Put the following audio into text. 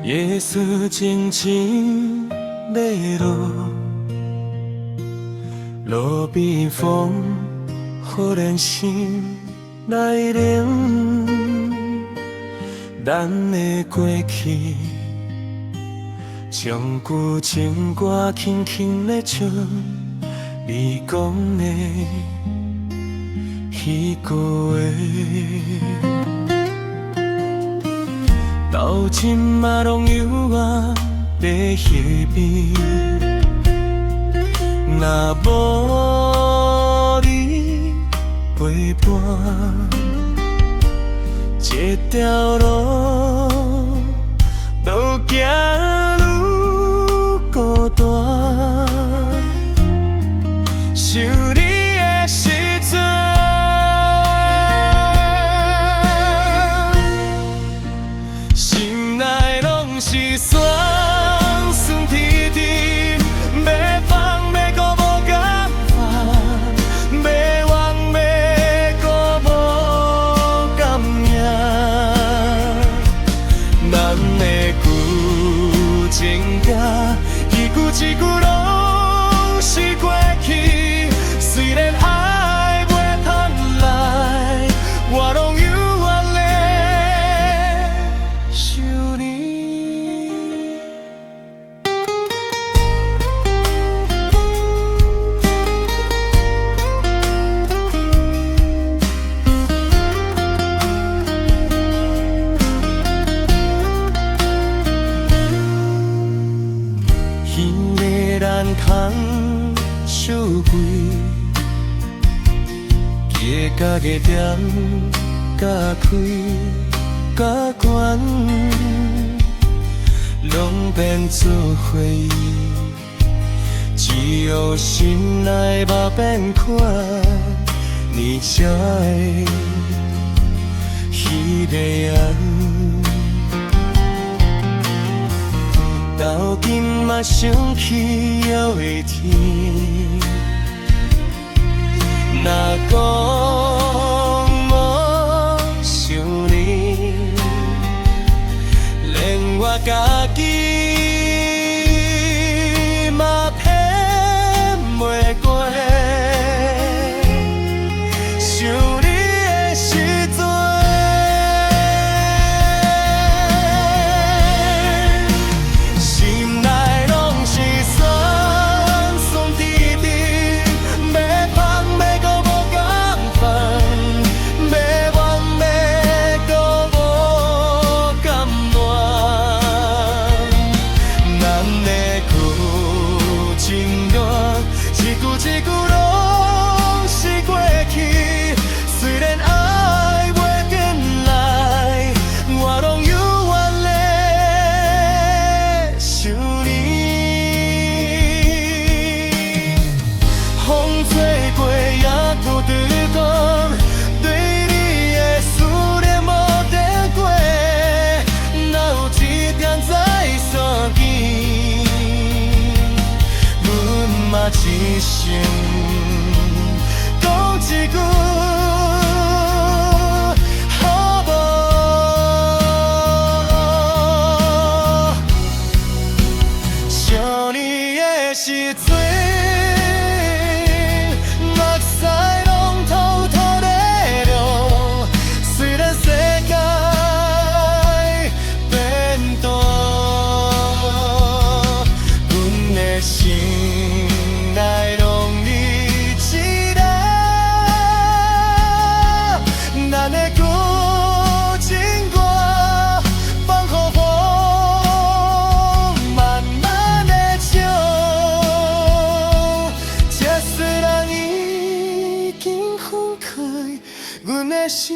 夜色静静泪落，路边风忽然心来冷，咱的过去，将旧情歌轻轻地唱，你讲的彼句话。到今嘛拢有我在耳边，若无你陪伴，这条路愈行愈孤单。想你的时阵，心内拢是酸酸甜甜，要放要搁无敢放，要忘要搁无甘愿。咱的旧情歌，一句一句拢是过去，虽然爱袂通来，我拢有愿咧想你。彼个咱通守规，计甲个点甲开甲关，拢变做回忆。只有心内无变款，你才会彼个安。到今嘛想起遥的天，若讲无想你，连我家己嘛骗袂过。想你的时阵，心内拢是酸酸甜甜，要放要搁无敢放，要忘要搁无甘愿。咱的旧情歌，一句一句拢是过去，虽然爱袂转来，我拢有愿咧想你。风吹过也土地讲，对你的思念无停过，哪有一点在山间？阮嘛一生讲一句，好无？想你的时阵，目屎拢偷偷在流，虽然世界变大，阮的心内拢你一个。咱的旧情歌，放乎风慢慢地唱，这虽然已经分开，阮的心。